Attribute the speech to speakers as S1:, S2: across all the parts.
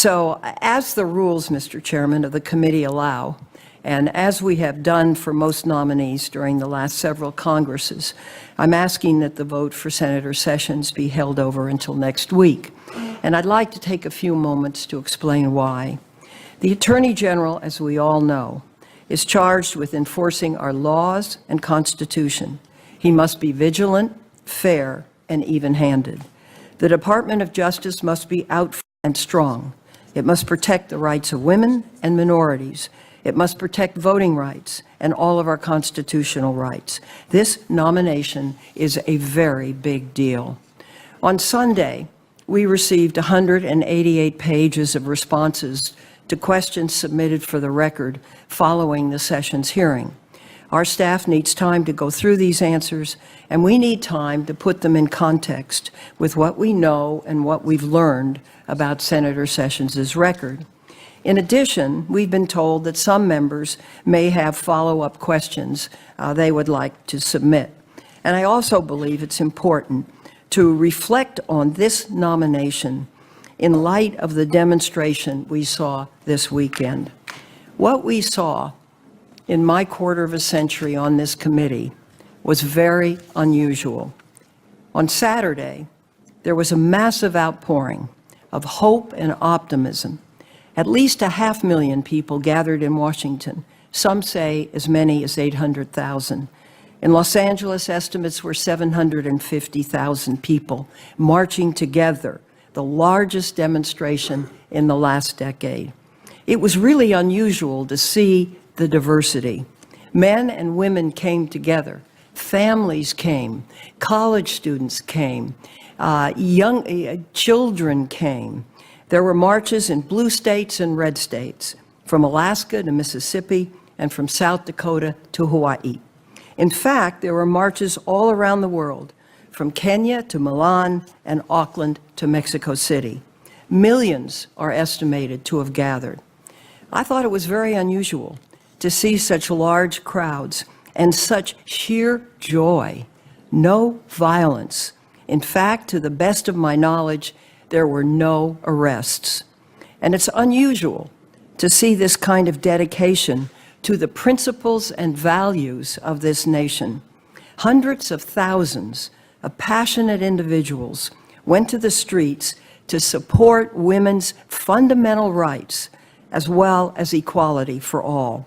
S1: So as the rules, Mr. Chairman, of the committee allow, and as we have done for most nominees during the last several Congresses, I'm asking that the vote for Senator Sessions be held over until next week. And I'd like to take a few moments to explain why. The Attorney General, as we all know, is charged with enforcing our laws and Constitution. He must be vigilant, fair, and even-handed. The Department of Justice must be out and strong. It must protect the rights of women and minorities. It must protect voting rights and all of our constitutional rights. This nomination is a very big deal. On Sunday, we received 188 pages of responses to questions submitted for the record following the Sessions hearing. Our staff needs time to go through these answers, and we need time to put them in context with what we know and what we've learned about Senator Sessions' record. In addition, we've been told that some members may have follow-up questions they would like to submit. And I also believe it's important to reflect on this nomination in light of the demonstration we saw this weekend. What we saw in my quarter of a century on this committee was very unusual. On Saturday, there was a massive outpouring of hope and optimism. At least 500,000 people gathered in Washington. Some say as many as 800,000. In Los Angeles, estimates were 750,000 people marching together, the largest demonstration in the last decade. It was really unusual to see the diversity. Men and women came together. Families came. College students came. Young children came. There were marches in blue states and red states, from Alaska to Mississippi and from South Dakota to Hawaii. In fact, there were marches all around the world, from Kenya to Milan and Auckland to Mexico City. Millions are estimated to have gathered. I thought it was very unusual to see such large crowds and such sheer joy. No violence. In fact, to the best of my knowledge, there were no arrests. And it's unusual to see this kind of dedication to the principles and values of this nation. Hundreds of thousands of passionate individuals went to the streets to support women's fundamental rights as well as equality for all.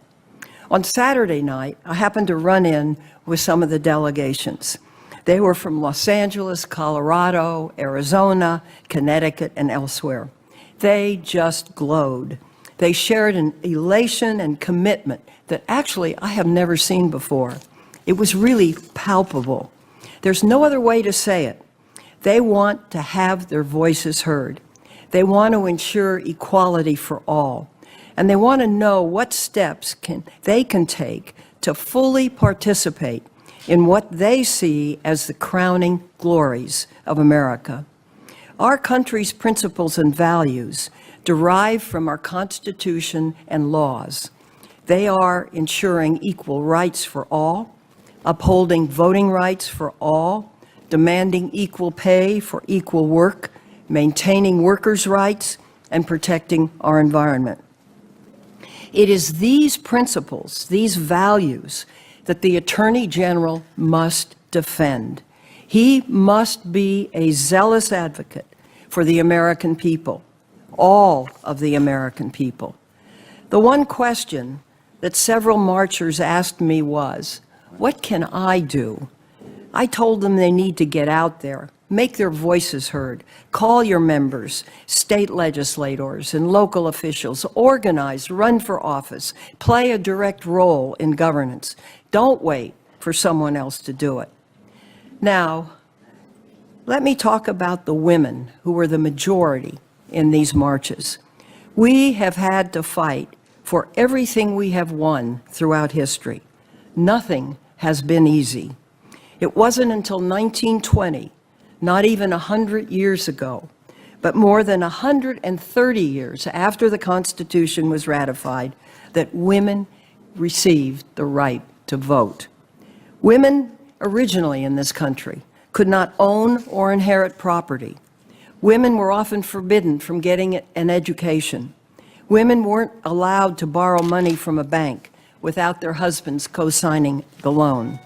S1: On Saturday night, I happened to run in with some of the delegations. They were from Los Angeles, Colorado, Arizona, Connecticut, and elsewhere. They just glowed. They shared an elation and commitment that actually I have never seen before. It was really palpable. There's no other way to say it. They want to have their voices heard. They want to ensure equality for all. And they want to know what steps they can take to fully participate in what they see as the crowning glories of America. Our country's principles and values derive from our Constitution and laws. They are ensuring equal rights for all, upholding voting rights for all, demanding equal pay for equal work, maintaining workers' rights, and protecting our environment. It is these principles, these values, that the Attorney General must defend. He must be a zealous advocate for the American people, all of the American people. The one question that several marchers asked me was, what can I do? I told them they need to get out there, make their voices heard, call your members, state legislators and local officials, organize, run for office, play a direct role in governance. Don't wait for someone else to do it. Now, let me talk about the women who were the majority in these marches. We have had to fight for everything we have won throughout history. Nothing has been easy. It wasn't until 1920, not even 100 years ago, but more than 130 years after the Constitution was ratified, that women received the right to vote. Women originally in this country could not own or inherit property. Women were often forbidden from getting an education. Women weren't allowed to borrow money from a bank without their husbands co-signing the loan.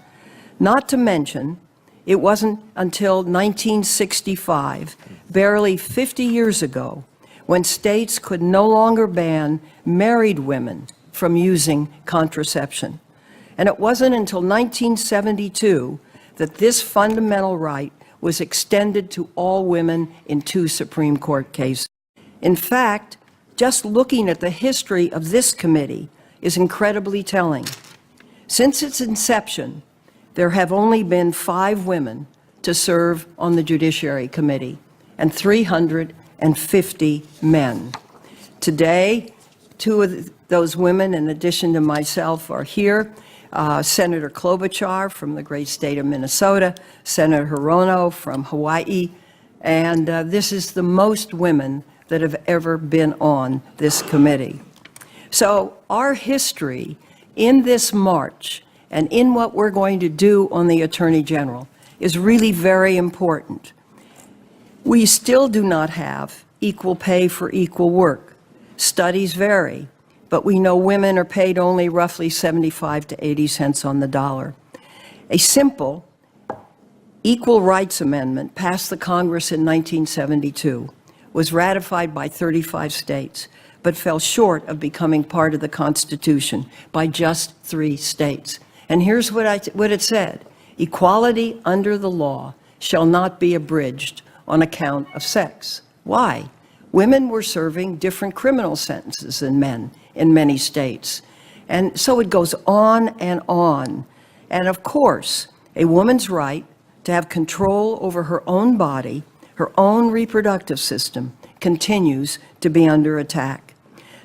S1: Not to mention, it wasn't until 1965, barely 50 years ago, when states could no longer ban married women from using contraception. And it wasn't until 1972 that this fundamental right was extended to all women in 2 Supreme Court cases. In fact, just looking at the history of this committee is incredibly telling. Since its inception, there have only been 5 women to serve on the Judiciary Committee and 350 men. Today, 2 of those women, in addition to myself, are here. Senator Klobuchar from the great state of Minnesota, Senator Hirono from Hawaii, and this is the most women that have ever been on this committee. So our history in this march and in what we're going to do on the Attorney General is really very important. We still do not have equal pay for equal work. Studies vary, but we know women are paid only roughly 75 to 80 cents on the dollar. A simple Equal Rights Amendment passed the Congress in 1972, was ratified by 35 states, but fell short of becoming part of the Constitution by just 3 states. And here's what it said: equality under the law shall not be abridged on account of sex. Why? Women were serving different criminal sentences than men in many states. And so it goes on and on. And of course, a woman's right to have control over her own body, her own reproductive system, continues to be under attack.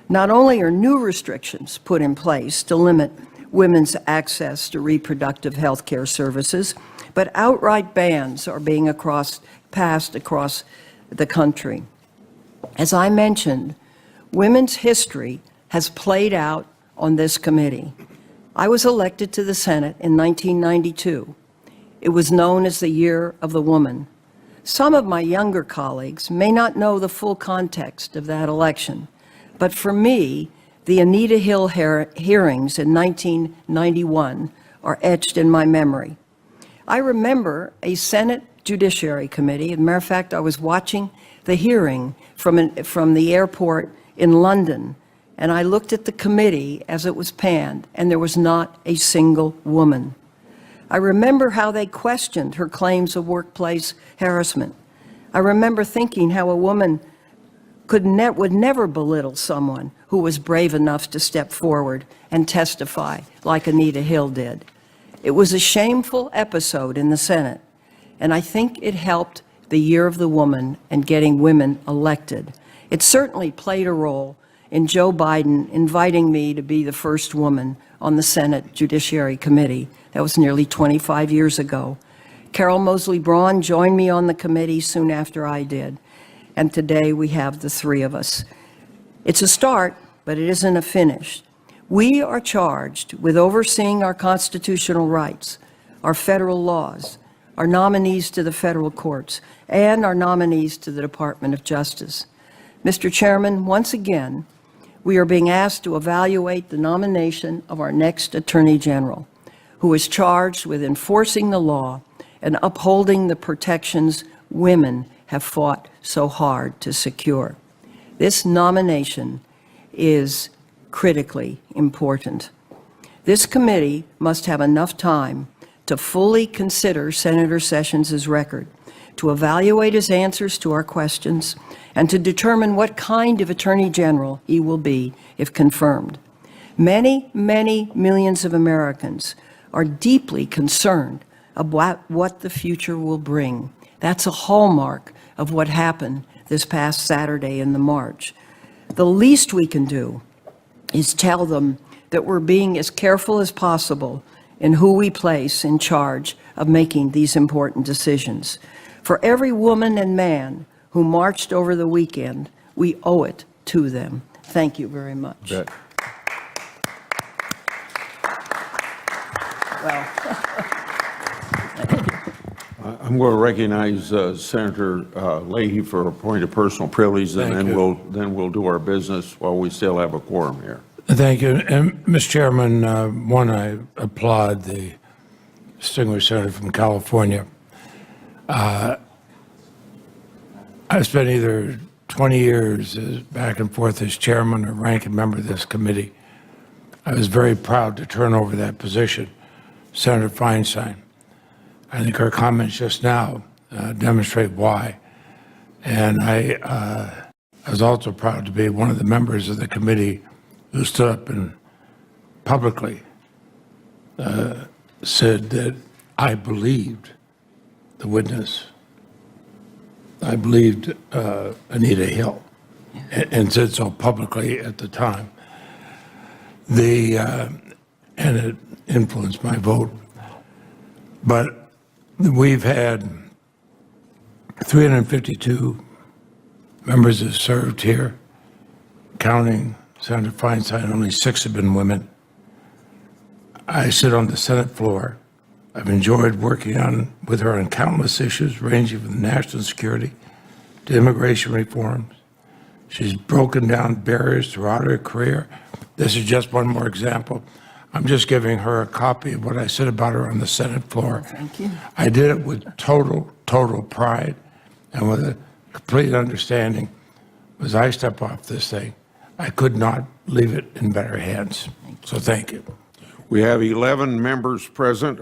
S1: Not only are new restrictions put in place to limit women's access to reproductive health care services, but outright bans are being passed across the country. As I mentioned, women's history has played out on this committee. I was elected to the Senate in 1992. It was known as the Year of the Woman. Some of my younger colleagues may not know the full context of that election, but for me, the Anita Hill hearings in 1991 are etched in my memory. I remember a Senate Judiciary Committee. As a matter of fact, I was watching the hearing from the airport in London, and I looked at the committee as it was panned, and there was not a single woman. I remember how they questioned her claims of workplace harassment. I remember thinking how a woman would never belittle someone who was brave enough to step forward and testify like Anita Hill did. It was a shameful episode in the Senate, and I think it helped the Year of the Woman and getting women elected. It certainly played a role in Joe Biden inviting me to be the first woman on the Senate Judiciary Committee. That was nearly 25 years ago. Carol Moseley Braun joined me on the committee soon after I did, and today we have the 3 of us. It's a start, but it isn't a finish. We are charged with overseeing our constitutional rights, our federal laws, our nominees to the federal courts, and our nominees to the Department of Justice. Mr. Chairman, once again, we are being asked to evaluate the nomination of our next Attorney General, who is charged with enforcing the law and upholding the protections women have fought so hard to secure. This nomination is critically important. This committee must have enough time to fully consider Senator Sessions' record, to evaluate his answers to our questions, and to determine what kind of Attorney General he will be if confirmed. Many, many millions of Americans are deeply concerned about what the future will bring. That's a hallmark of what happened this past Saturday in the march. The least we can do is tell them that we're being as careful as possible in who we place in charge of making these important decisions. For every woman and man who marched over the weekend, we owe it to them. Thank you very much.
S2: Bet.
S1: Well,
S2: I'm going to recognize Senator Leahy for a point of personal privilege, and then we'll do our business while we still have a quorum here.
S3: Thank you. And, Mr. Chairman, one, I applaud the distinguished senator from California. I've spent either 20 years back and forth as chairman or ranking member of this committee. I was very proud to turn over that position, Senator Feinstein. I think her comments just now demonstrate why. And I was also proud to be one of the members of the committee who stood up and publicly said that I believed the witness. I believed Anita Hill, and said so publicly at the time. And it influenced my vote. But we've had 352 members have served here, counting Senator Feinstein. Only 6 have been women. I sit on the Senate floor. I've enjoyed working with her on countless issues, ranging from national security to immigration reforms. She's broken down barriers throughout her career. This is just one more example. I'm just giving her a copy of what I said about her on the Senate floor.
S1: Thank you.
S3: I did it with total pride and with a complete understanding. As I step off this thing, I could not leave it in better hands. So thank you.
S2: We have 11 members present.